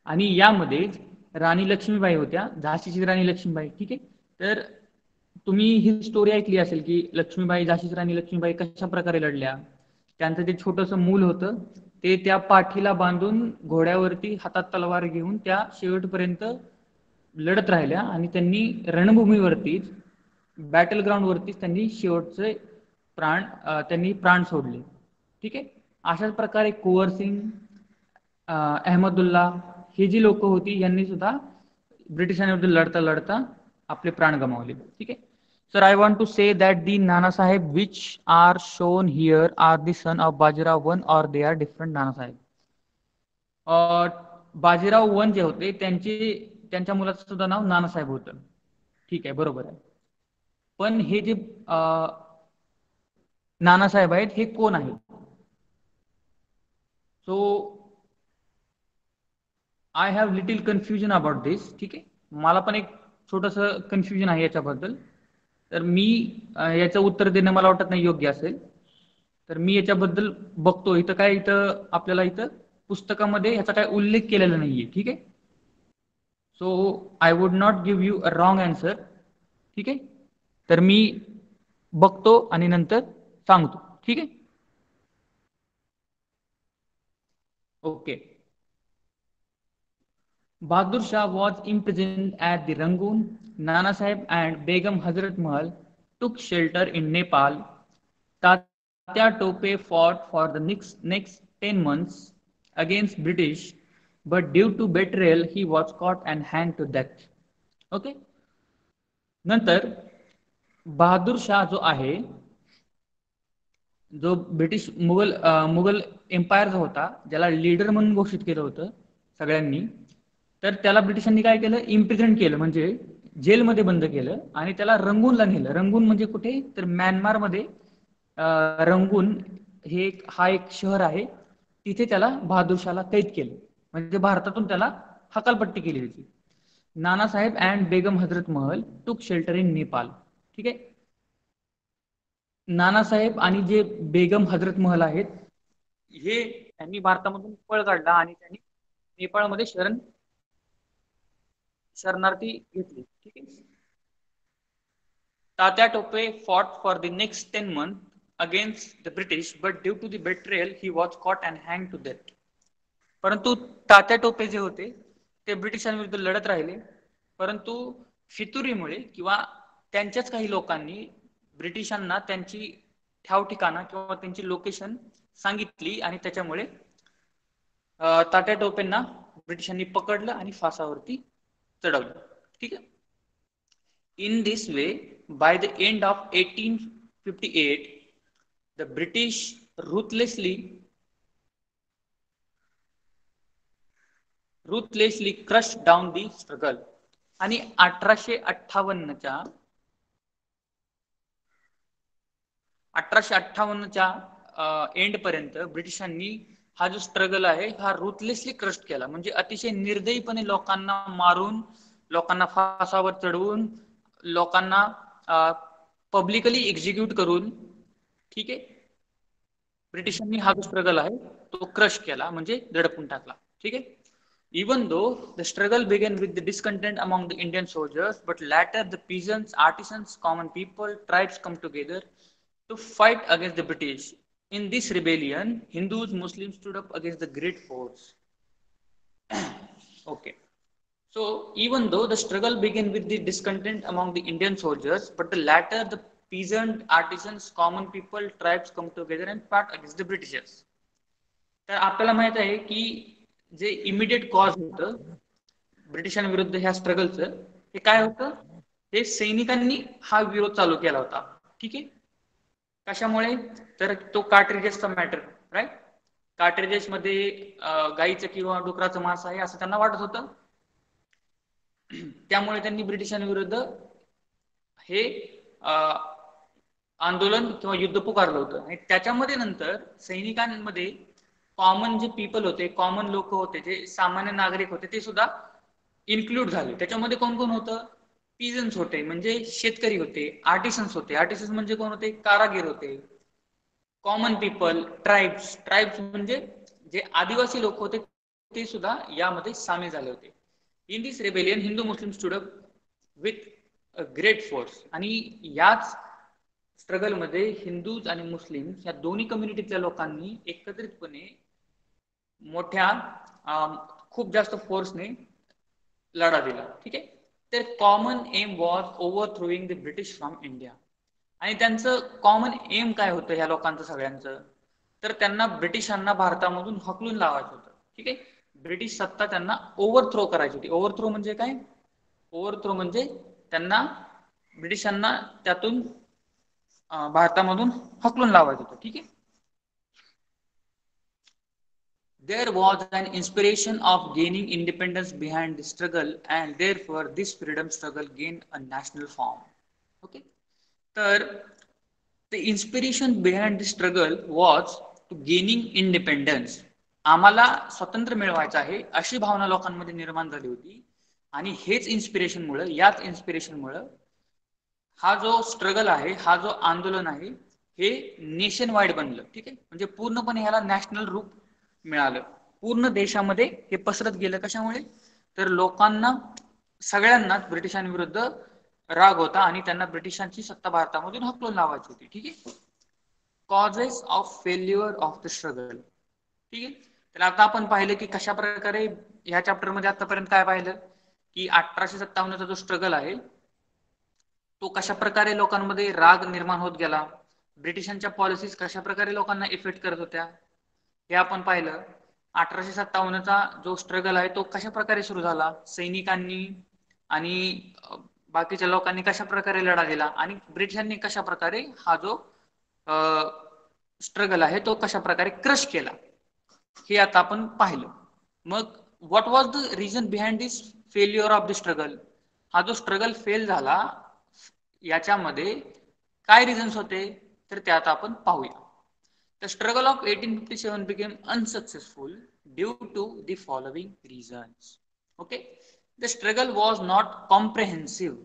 आणि यामध्ये राणी लक्ष्मीबाई होत्या, झाशीची राणी लक्ष्मीबाई. ठीक आहे. तर तुम्ही ही स्टोरी ऐकली असेल की लक्ष्मीबाई, झाशीची राणी लक्ष्मीबाई कशा प्रकारे लढल्या. त्यांचं जे छोटंसं मूल होतं ते त्या पाठीला बांधून घोड्यावरती हातात तलवार घेऊन त्या शेवटपर्यंत लढत राहिल्या आणि त्यांनी रणभूमीवरतीच, बॅटल ग्राउंडवरतीच त्यांनी शेवटचे त्यांनी प्राण सोडले. ठीक आहे. अशाच प्रकारे कुंवर सिंग, अहमदुल्ला, ही जी लोक होती यांनी सुद्धा ब्रिटिशांविरुद्ध लढता लढता आपले प्राण गमावले. ठीक आहे. Sir, I want to say that the Nanasaheb which are shown here are the son of Bajirao one और they are different Nanasaheb. Bajirao one जे होते त्यांच्या मुलाचं सुद्धा नाव नानासाहेब होतं. ठीक आहे, बरोबर आहे. पण हे जे नानासाहेब आहेत हे कोण आहेत? So I have little confusion about this. ठीक आहे. मला पण एक छोटंसं कन्फ्युजन आहे याच्याबद्दल. तर मी याचं उत्तर देणं मला वाटत नाही योग्य असेल. तर मी याच्याबद्दल बघतो. इथं आपल्याला पुस्तकामध्ये ह्याचा काय उल्लेख केलेला नाहीये. ठीक आहे. So I would not give you a wrong answer. ठीक आहे. तर मी बघतो आणि नंतर सांगतो. ठीक आहे. Okay. Bahadur Shah was imprisoned at the Rangoon. Nana Sahib and Begum Hazrat Mahal took shelter in Nepal. Tatya Tope fought for the next 10 months against British, but due to betrayal, he was caught and hanged to death. Okay. नंतर बहादूर शाह जो आहे, जो British Mughal empire जो होता, ज्याला leader म्हणून घोषित केलं होतं सगळ्यांनी, तर त्याला ब्रिटिशांनी काय केलं, इम्प्रिझेंट केलं, म्हणजे जेलमध्ये बंद केलं आणि त्याला रंगूनला नेलं. रंगून म्हणजे कुठे, तर म्यानमारमध्ये रंगून हा एक शहर आहे, तिथे त्याला बहादूरशाहला कैद केलं, म्हणजे भारतातून त्याला हकालपट्टी केली होती. नानासाहेब अँड बेगम हजरत महल टूक शेल्टर इन नेपाल. ठीक आहे. नानासाहेब आणि जे बेगम हजरत महल आहेत, हे त्यांनी भारतामधून पळ काढला आणि त्यांनी नेपाळमध्ये शरणार्थी घेतली. ठीक आहे. Tatya Tope fought for the next 10 months against the British, but due to the betrayal, he was caught and hanged to death. परंतु तात्या टोपे जे होते ते ब्रिटिशांविरुद्ध लढत राहिले, परंतु फितुरीमुळे किंवा त्यांच्याच काही लोकांनी ब्रिटिशांना त्यांची ठाव ठिकाणा किंवा त्यांची लोकेशन सांगितली आणि त्याच्यामुळे तात्या टोपेंना ब्रिटिशांनी पकडलं आणि फासावरती चढवलं. ठीक आहे. In this way, by the end of 1858, the British ruthlessly crushed down the struggle. आणि 1858च्या एंड पर्यंत ब्रिटिशांनी हा जो स्ट्रगल आहे हा रुथलेसली क्रश केला, म्हणजे अतिशय निर्दयीपणे लोकांना मारून, लोकांना फासावर चढवून, लोकांना पब्लिकली एक्झिक्यूट करून, ठीक आहे, ब्रिटिशांनी हा जो स्ट्रगल आहे तो क्रश केला, म्हणजे दडपून टाकला. ठीक आहे. Even though the struggle began with the discontent among the Indian soldiers, but later the peasants, artisans, common people, tribes come together to fight against the British. In this rebellion, Hindus, Muslims stood up against the great force. Okay. So, even though the struggle began with the discontent among the Indian soldiers, but the latter, the peasant, artisans, common people, tribes come together and fought against the Britishers. तर आपल्याला माहित आहे की जे immediate cause होतं ब्रिटिशांविरुद्ध ह्या स्ट्रगलचं, हे काय होतं, हे सैनिकांनी हा विरोध चालू केला होता. ठीक आहे. कशामुळे? तर तो कार्ट्रिजेसचा मॅटर, राईट. कार्ट्रिजेस मध्ये गाईचं किंवा डुकराचं मांस आहे असं त्यांना वाटत होतं. त्यामुळे त्यांनी ब्रिटिशांविरुद्ध हे आंदोलन किंवा युद्ध पुकारलं होतं. आणि त्याच्यामध्ये नंतर सैनिकांमध्ये कॉमन जे पीपल होते, कॉमन लोक होते, जे सामान्य नागरिक होते, ते सुद्धा इन्क्लूड झाले. त्याच्यामध्ये कोण कोण होतं? पीजन्स होते म्हणजे शेतकरी होते, आर्टिसन्स होते. आर्टिसन्स म्हणजे कोण होते? कारागीर होते. कॉमन पीपल, ट्राइब्स म्हणजे जे आदिवासी लोक होते ते सुद्धा यामध्ये सामील झाले होते. In this rebellion Hindu Muslim stood up with a great force. आणि याच स्ट्रगल मध्ये हिंदूज आणि मुस्लिम या दोन्ही कम्युनिटीतल्या लोकांनी एकत्रितपणे मोठ्या खूप जास्त फोर्सने लढा दिला. ठीक आहे. तर common aim was overthrowing the British from India. आणि त्यांचं कॉमन एम काय होतं ह्या लोकांचं सगळ्यांचं? तर त्यांना ब्रिटिशांना भारतामधून हकलून लावायचं होतं. ठीक आहे. ब्रिटिश सत्ता त्यांना ओव्हरथ्रो करायची होती. ओव्हरथ्रो म्हणजे काय? ओव्हरथ्रो म्हणजे त्यांना ब्रिटिशांना त्यातून भारतामधून हकलून लावायचं होतं. ठीक आहे. There was an inspiration of gaining independence behind the struggle, and therefore this freedom struggle gained a national form. Okay. तर the inspiration behind the struggle was to gaining independence. आम्हाला स्वातंत्र्य मिळवायचं आहे अशी भावना लोकांमध्ये निर्माण झाली होती. आणि हेच इन्स्पिरेशनमुळे, याच इन्स्पिरेशनमुळे हा जो स्ट्रगल आहे, हा जो आंदोलन आहे, हे नेशन वाईड बनलं. ठीक आहे. म्हणजे पूर्णपणे ह्याला नॅशनल रूप मिळालं. पूर्ण देशामध्ये हे पसरत गेलं. कशामुळे? तर लोकांना सगळ्यांनाच ब्रिटिशांविरुद्ध राग होता आणि त्यांना ब्रिटिशांची सत्ता भारतामधून हकलून लावायची होती. ठीक आहे. Causes of failure of the struggle. ठीक आहे. तर आता आपण पाहिलं की कशा प्रकारे ह्या चॅप्टर मध्ये आतापर्यंत काय पाहिलं की 1857चा जो स्ट्रगल आहे तो कशा प्रकारे लोकांमध्ये राग निर्माण होत गेला, ब्रिटिशांच्या पॉलिसीज कशा प्रकारे लोकांना इफेक्ट करत होत्या हे आपण पाहिलं. 1857चा जो स्ट्रगल आहे तो कशा प्रकारे सुरू झाला, सैनिकांनी आणि बाकीच्या लोकांनी कशा प्रकारे लढा दिला आणि ब्रिटिशांनी कशा प्रकारे हा जो स्ट्रगल आहे तो कशा प्रकारे क्रश केला, हे आता आपण पाहिलं. मग what was the reason behind this failure of the struggle? हा जो स्ट्रगल फेल झाला याच्यामध्ये काय रिझन्स होते तर ते आता आपण पाहूया. The struggle of 1857 became unsuccessful due to the following reasons. Okay, the struggle was not comprehensive.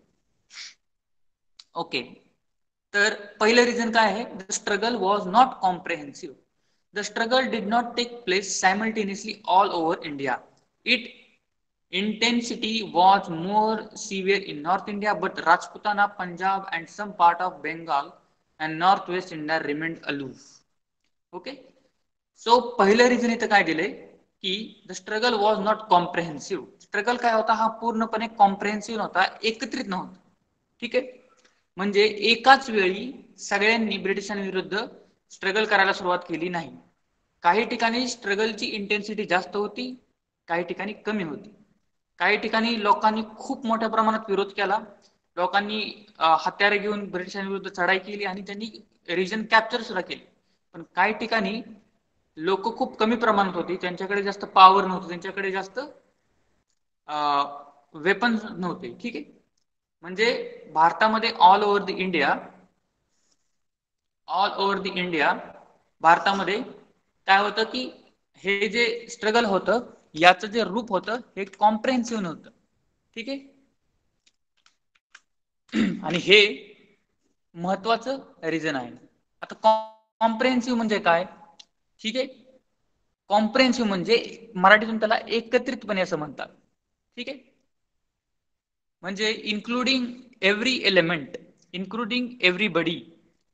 Okay, तर पहिलं रिझन काय आहे? The struggle was not comprehensive. The struggle did not take place simultaneously all over India. Its intensity was more severe in North India, but Rajputana, Punjab, and some part of Bengal and Northwest India remained aloof. Okay. So पहिलं reason इथं काय दिलंय की the struggle was not comprehensive. Struggle काय होता? हा पूर्णपणे comprehensive नव्हता, एकत्रित नव्हता. ठीक आहे. म्हणजे एकाच वेळी सगळ्यांनी ब्रिटिशांविरुद्ध स्ट्रगल करायला सुरुवात केली नाही. काही ठिकाणी स्ट्रगलची इंटेन्सिटी जास्त होती, काही ठिकाणी कमी होती. काही ठिकाणी लोकांनी खूप मोठ्या प्रमाणात विरोध केला, लोकांनी हत्यारे घेऊन ब्रिटिशांविरुद्ध चढाई केली आणि त्यांनी रिजन कॅप्चर सुद्धा केले. पण काही ठिकाणी लोक खूप कमी प्रमाणात होती, त्यांच्याकडे जास्त पॉवर नव्हती, त्यांच्याकडे जास्त वेपन्स नव्हते. ठीक आहे. म्हणजे भारतामध्ये ऑल ओव्हर द इंडिया भारतामध्ये काय होतं की हे जे स्ट्रगल होतं याचं जे रूप होतं हे कॉम्प्रेहेन्सिव्ह नव्हतं. ठीक आहे. आणि हे महत्वाचं रिझन आहे. आता कॉम्प्रेहेन्सिव्ह म्हणजे काय? ठीक आहे. कॉम्प्रेहेन्सिव्ह म्हणजे मराठीतून त्याला एकत्रितपणे असं म्हणतात. ठीक आहे. म्हणजे including every element, including everybody,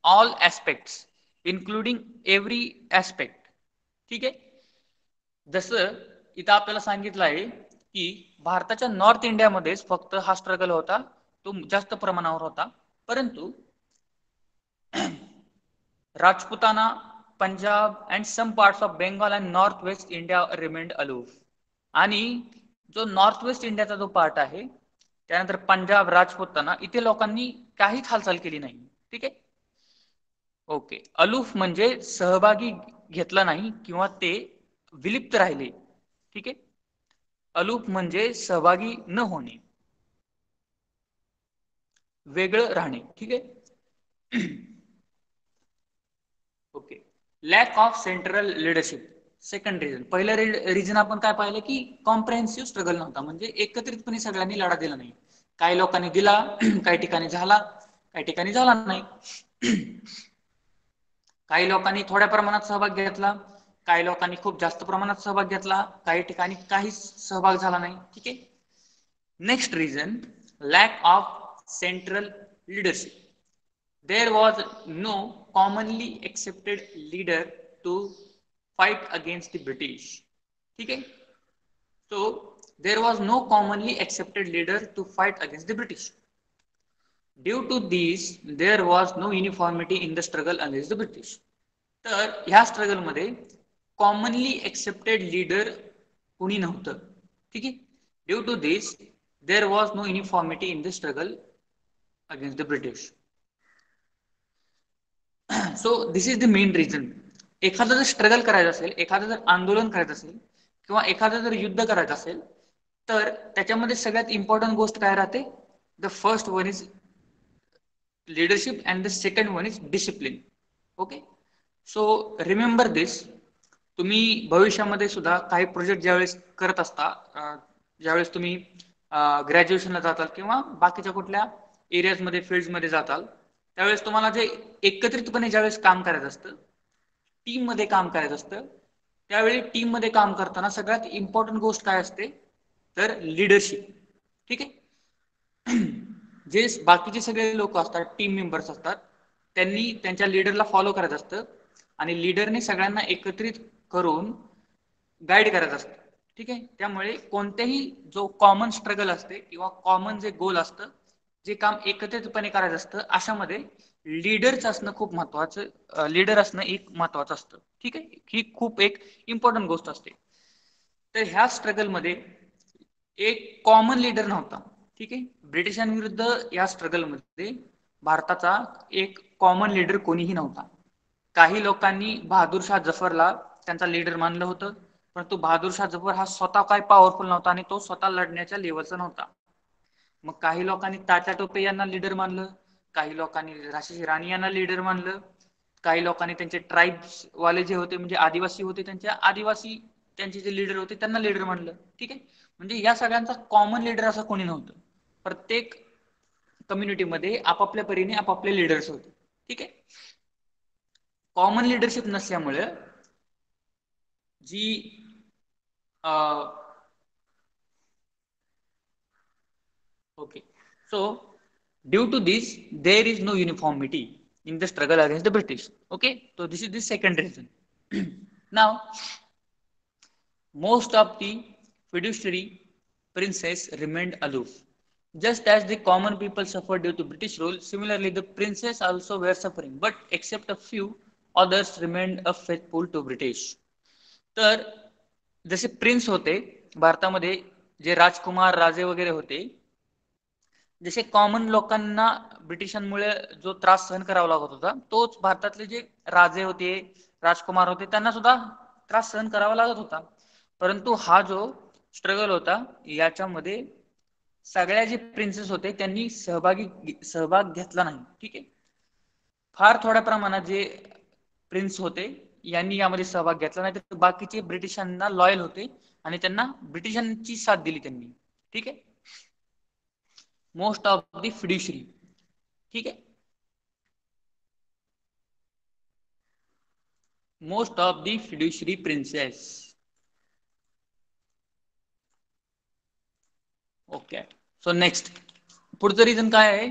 all aspects, including every aspect. ठीक आहे. जसं इथं आपल्याला सांगितलं आहे की भारताच्या नॉर्थ इंडियामध्येच फक्त हा स्ट्रगल होता, तो जास्त प्रमाणावर होता. परंतु Rajputana, Punjab and some parts of Bengal and Northwest India remained aloof. आणि जो नॉर्थ वेस्ट इंडियाचा जो पार्ट आहे त्यानंतर पंजाब, राजपूताना इथे लोकांनी काहीच हालचाल केली नाही. ठीक आहे. ओके. अलूफ म्हणजे सहभागी घेतला नाही किंवा ते विलिप्त राहिले. ठीक आहे. अलूफ म्हणजे सहभागी न होणे, वेगळं राहणे. ठीक आहे. Okay. Lack of central leadership. Second reason. पहिलं रिझन आपण काय पाहिलं की कॉम्प्रेहेन्सिव्ह स्ट्रगल नव्हता, म्हणजे एकत्रितपणे सगळ्यांनी लढा दिला नाही. काही लोकांनी दिला, काही ठिकाणी झाला, काही ठिकाणी झाला नाही. काही लोकांनी थोड्या प्रमाणात सहभाग घेतला, काही लोकांनी खूप जास्त प्रमाणात सहभाग घेतला, काही ठिकाणी काहीच सहभाग झाला नाही. ठीक आहे. Next reason, lack of central leadership. There was no commonly accepted leader to fight against the British. ठीक है. So there was no commonly accepted leader to fight against the British. Due to this, there was no uniformity in the struggle against the British. तर ह्या struggle मध्ये commonly accepted leader कोणी नव्हतं. ठीक आहे. Due to this there was no uniformity in the struggle against the British. So this is the main reason. एखादं जर struggle करायचं असेल, एखादं जर आंदोलन करायचं असेल किंवा एखादं जर युद्ध करायचं असेल, तर त्याच्यामध्ये सगळ्यात इम्पॉर्टंट गोष्ट काय राहते? The first one is leadership and the second one is discipline. Okay. So remember this. तुम्ही भविष्यामध्ये सुद्धा काही प्रोजेक्ट ज्यावेळेस करत असता, ज्यावेळेस तुम्ही ग्रॅज्युएशनला जाताल किंवा बाकीच्या कुठल्या एरियाजमध्ये, फील्ड्समध्ये जाताल, त्यावेळेस तुम्हाला जे एकत्रितपणे ज्यावेळेस काम करायचं असतं, टीम मध्ये काम करायचं असतं, त्यावेळी टीम मध्ये काम करताना सगळ्यात इम्पॉर्टंट गोष्ट काय असते? तर लीडरशिप. ठीक आहे. जे बाकीचे सगळे लोक असतात, टीम मेंबर्स असतात, त्यांनी त्यांच्या लीडरला फॉलो करायचं असतं आणि लीडरने सगळ्यांना एकत्रित करून गाईड करायचं असतं. ठीक आहे. त्यामुळे कोणत्याही जो कॉमन स्ट्रगल असते किंवा कॉमन जे गोल असतं, जे काम एकत्रितपणे करायचं असतं, अशामध्ये लीडरच असणं खूप महत्वाचं, लीडर असणं एक महत्वाचं असतं. ठीक आहे. ही खूप एक इम्पॉर्टंट गोष्ट असते. तर ह्या स्ट्रगल मध्ये एक कॉमन लीडर नव्हता. ठीक आहे. ब्रिटिशांविरुद्ध या स्ट्रगल मध्ये भारताचा एक कॉमन लीडर कोणीही नव्हता. काही लोकांनी बहादूर शाह जफरला त्यांचा लीडर मानलं होतं, परंतु बहादूर शाह जफर हा स्वतः काय पॉवरफुल नव्हता आणि तो स्वतः लढण्याच्या लेवलचा नव्हता. मग काही लोकांनी तात्या टोपे यांना लीडर मानलं, काही लोकांनी झाशीची राणी यांना लीडर मानलं, काही लोकांनी त्यांचे ट्राईब्स वाले जे होते, म्हणजे आदिवासी होते, त्यांचे जे लीडर होते त्यांना लीडर मानलं. ठीक आहे. म्हणजे या सगळ्यांचा कॉमन लीडर असं कोणी नव्हतं. प्रत्येक कम्युनिटीमध्ये आपापल्या परीने आपापले लीडर्स होते. ठीक आहे. कॉमन लीडरशिप नसल्यामुळे जी okay. So due to this, there is no uniformity in the struggle against the British. Okay. So this is the second reason. Now, most of the fiduciary princes remained aloof. Just as the common people suffered due to British rule, similarly the princes also were suffering, but except a few, others remained faithful to British. तर जसे prince होते भारतामध्ये, जे राजकुमार राजे वगैरे होते, जसे common लोकांना ब्रिटिशांमुळे जो त्रास सहन करावा लागत होता, तोच भारतातले जे राजे होते, राजकुमार होते, त्यांना सुद्धा त्रास सहन करावा लागत होता. परंतु हा जो स्ट्रगल होता, याच्यामध्ये सगळ्या जे प्रिन्सेस होते त्यांनी सहभाग घेतला नाही. ठीक आहे. फार थोड्या प्रमाणात जे प्रिन्स होते यांनी यामध्ये सहभाग घेतला नाही, तर बाकीचे ब्रिटिशांना लॉयल होते आणि त्यांना ब्रिटिशांची साथ दिली त्यांनी. ठीक आहे. Most of the fiduciary. ठीक आहे. Most of the fiduciary princes. Okay. So next, पुढचं रिझन काय आहे?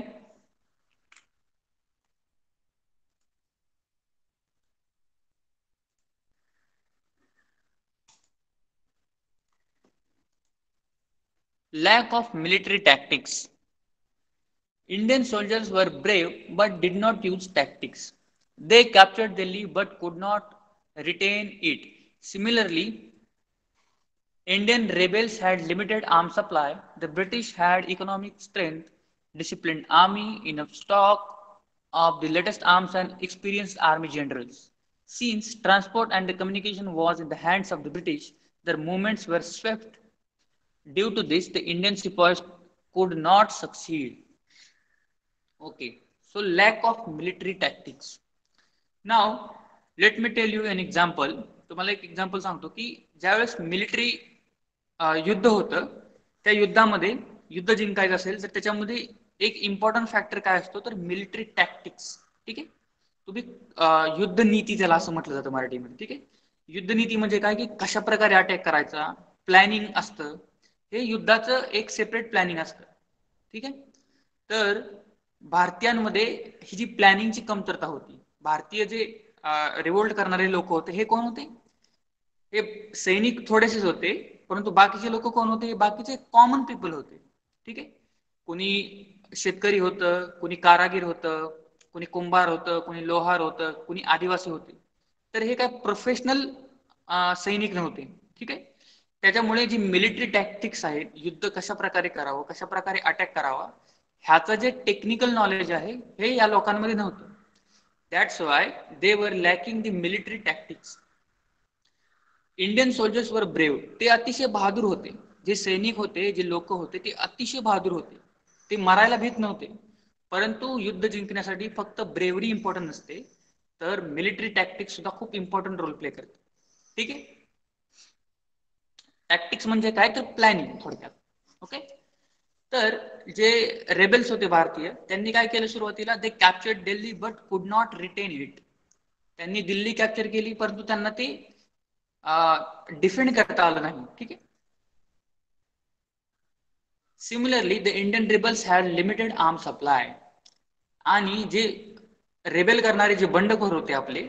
Lack of military tactics. Indian soldiers were brave but did not use tactics. They captured Delhi but could not retain it. Similarly, Indian rebels had limited arms supply. The British had economic strength, disciplined army, enough stock of the latest arms and experienced army generals. Since transport and the communication was in the hands of the British, their movements were swift. Due to this, the Indian sepoys could not succeed. Okay, so lack of military tactics. Now, let me tell you an example. तुम्हाला एक example सांगतो की ज्यावेळेस military युद्ध होतं त्या युद्धामध्ये युद्ध जिंकायचं असेल तर त्याच्यामध्ये एक इम्पॉर्टंट फॅक्टर काय असतो तर मिलिटरी टॅक्टिक्स. ठीक आहे, तुम्ही युद्ध नीती त्याला असं म्हटलं जातं मराठीमध्ये. ठीक आहे, युद्ध नीती म्हणजे काय की कशा प्रकारे अटॅक करायचा, प्लॅनिंग असतं. हे युद्धाचं एक सेपरेट प्लॅनिंग असतं. ठीक आहे, तर भारतीयांमध्ये ही जी प्लॅनिंगची कमतरता होती. भारतीय जे रिवोल्ट करणारे लोक होते हे कोण होते, हे सैनिक थोडेसेच होते, परंतु बाकीचे लोक कोण होते, बाकीचे कॉमन पीपल होते. ठीक आहे, कोणी शेतकरी होतं, कोणी कारागीर होतं, कोणी कुंभार होतं, कोणी लोहार होतं, कोणी आदिवासी होते. तर हे काय प्रोफेशनल सैनिक नव्हते. ठीक आहे, त्याच्यामुळे जी मिलिटरी टॅक्टिक्स आहेत, युद्ध कशा प्रकारे करावं, कशा प्रकारे अटॅक करावा, ह्याचं जे टेक्निकल नॉलेज आहे हे या लोकांमध्ये नव्हतं. दॅट्स वाय दे वर lacking the military tactics. Indian soldiers वर ब्रेव, ते अतिशय बहादूर होते. जे सैनिक होते, जे लोक होते, ते अतिशय बहादूर होते. ते मरायला भीत नव्हते. परंतु युद्ध जिंकण्यासाठी फक्त ब्रेवरी इम्पॉर्टंट नसते, तर मिलिटरी टॅक्टिक्स सुद्धा खूप इम्पॉर्टंट रोल प्ले करते. ठीक आहे, टॅक्टिक्स म्हणजे काय तर प्लॅनिंग थोडक्यात. ओके, तर जे रेबेल्स होते भारतीय, त्यांनी काय केलं सुरुवातीला, दे कॅप्चर्ड दिल्ली बट कुड नॉट रिटेन इट. त्यांनी दिल्ली कॅप्चर केली परंतु त्यांना ते डिफेंड करता आलं नाही. ठीक आहे, similarly the Indian rebels had limited arm supply. आणि जे रेबेल करणारे जे बंडखोर होते आपले,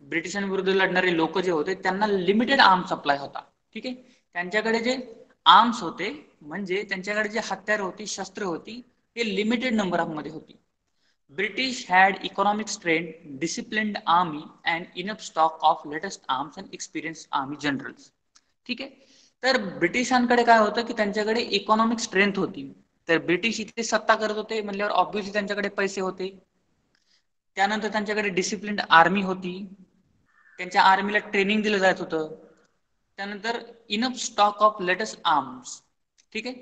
ब्रिटिशांविरुद्ध लढणारे लोक जे होते, त्यांना लिमिटेड आर्म सप्लाय होता. ठीक आहे, त्यांच्याकडे जे आर्म्स होते म्हणजे त्यांच्याकडे जे हत्यार होती, शस्त्र होती, ते लिमिटेड नंबर ऑफ मध्ये होती. British had economic strength, disciplined army, and enough stock of latest arms and experienced army generals. ठीक आहे, तर ब्रिटिशांकडे काय होतं की त्यांच्याकडे इकॉनॉमिक स्ट्रेंथ होती. तर ब्रिटिश इथे सत्ता करत होते म्हणल्यावर ऑब्व्हियसली त्यांच्याकडे पैसे होते. त्यानंतर त्यांच्याकडे डिसिप्लिन्ड आर्मी होती, त्यांच्या आर्मीला ट्रेनिंग दिलं जात होतं. त्यानंतर enough stock of latest arms. ठीक आहे,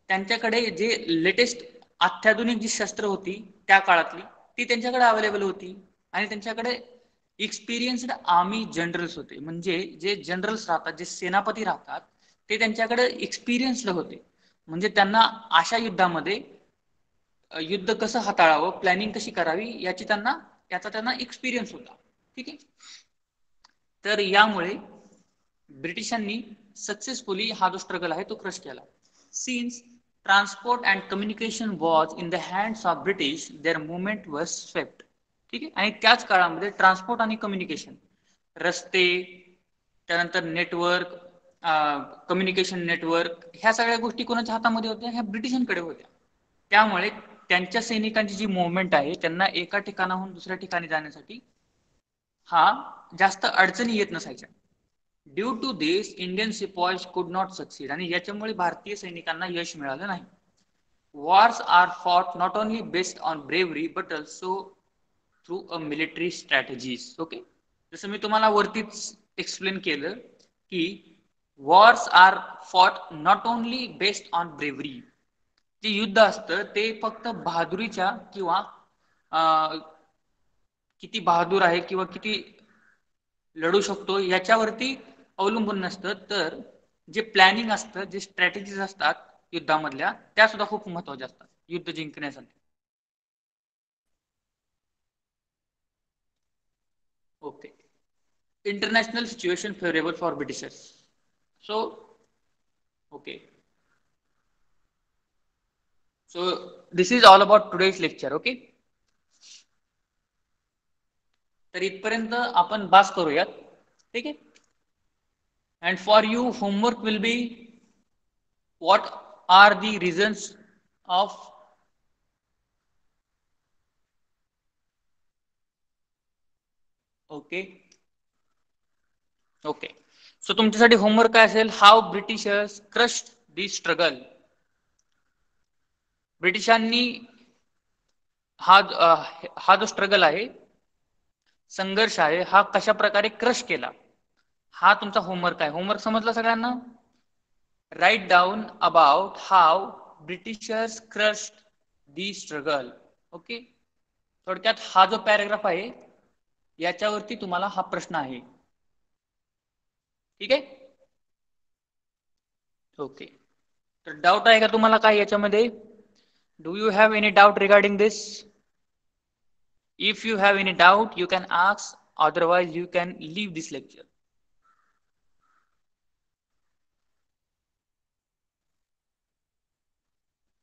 त्यांच्याकडे जे लेटेस्ट अत्याधुनिक जी शस्त्र होती त्या काळातली, ती त्यांच्याकडे अवेलेबल होती. आणि त्यांच्याकडे एक्सपिरियन्स्ड आर्मी जनरल्स होते, म्हणजे जे जनरल्स राहतात, जे सेनापती राहतात, ते त्यांच्याकडे एक्सपिरियन्स्ड होते. म्हणजे त्यांना अशा युद्धामध्ये युद्ध कसं हाताळावं, प्लॅनिंग कशी करावी याचा त्यांना एक्सपिरियन्स होता. ठीक आहे, तर यामुळे ब्रिटिशांनी सक्सेसफुली हा जो स्ट्रगल आहे तो क्रश केला. Since transport and communication was in the hands of British, their movement was swept. ठीक आहे, आणि त्याच काळामध्ये ट्रान्सपोर्ट आणि कम्युनिकेशन, रस्ते, त्यानंतर नेटवर्क, कम्युनिकेशन नेटवर्क, ह्या सगळ्या गोष्टी कोणाच्या हातामध्ये होत्या, ह्या ब्रिटिशांकडे होत्या. त्यामुळे त्यांच्या सैनिकांची जी मुवमेंट आहे, त्यांना एका ठिकाणाहून दुसऱ्या ठिकाणी जाण्यासाठी हा जास्त अडचणी येत नसायच्या. Due to this Indian sepoys could not succeed, आणि याच्यामुळे भारतीय सैनिकांना यश मिळालं नाही. Wars are fought not only based on bravery but also through a military strategies. Okay, जसं मी तुम्हाला वरतीच एक्सप्लेन केलं की wars are fought not only based on bravery. जे युद्ध असतं ते फक्त बहादुरीच्या किंवा किती बहादूर आहे किंवा किती लढू शकतो याच्यावरती अवलंबून नसतं, तर जे प्लॅनिंग असतं, जे स्ट्रॅटेजीज असतात युद्धामधल्या, त्या सुद्धा खूप महत्वाच्या असतात युद्ध जिंकण्यासाठी. Okay, international situation favourable for Britishers. So okay, so this is all about today's lecture. Okay, तर इथपर्यंत आपण बास करूयात. ठीक आहे, and for you homework will be what are the reasons of okay okay so तुमच्यासाठी होमवर्क काय असेल, how Britishers crushed the struggle. ब्रिटिशांनी हा जो स्ट्रगल आहे, संघर्ष आहे, हा कशा प्रकारे क्रश केला, हा तुमचा होमवर्क आहे. होमवर्क समजला सगळ्यांना? Write down about how Britishers crushed the struggle. Okay, थोडक्यात हा जो पॅराग्राफ आहे याच्यावरती तुम्हाला हा प्रश्न आहे. ठीक आहे, ओके. तर डाऊट आहे का तुम्हाला काय याच्यामध्ये? Do you have any doubt regarding this? If you have any doubt, you can ask, otherwise you can leave this lecture.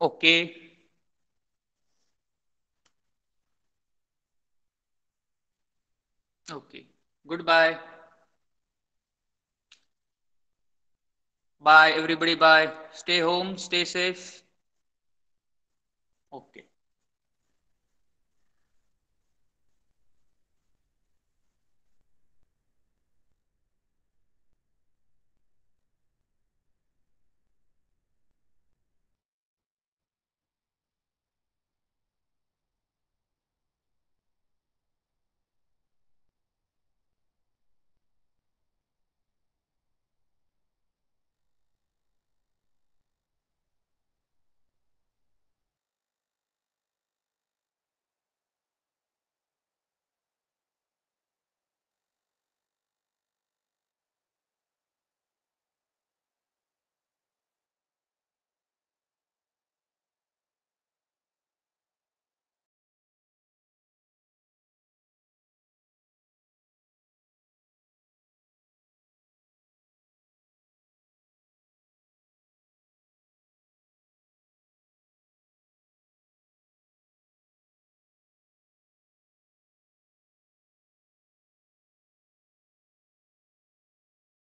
Okay. Okay. Goodbye. Bye, everybody. Bye. Stay home, stay safe. Okay.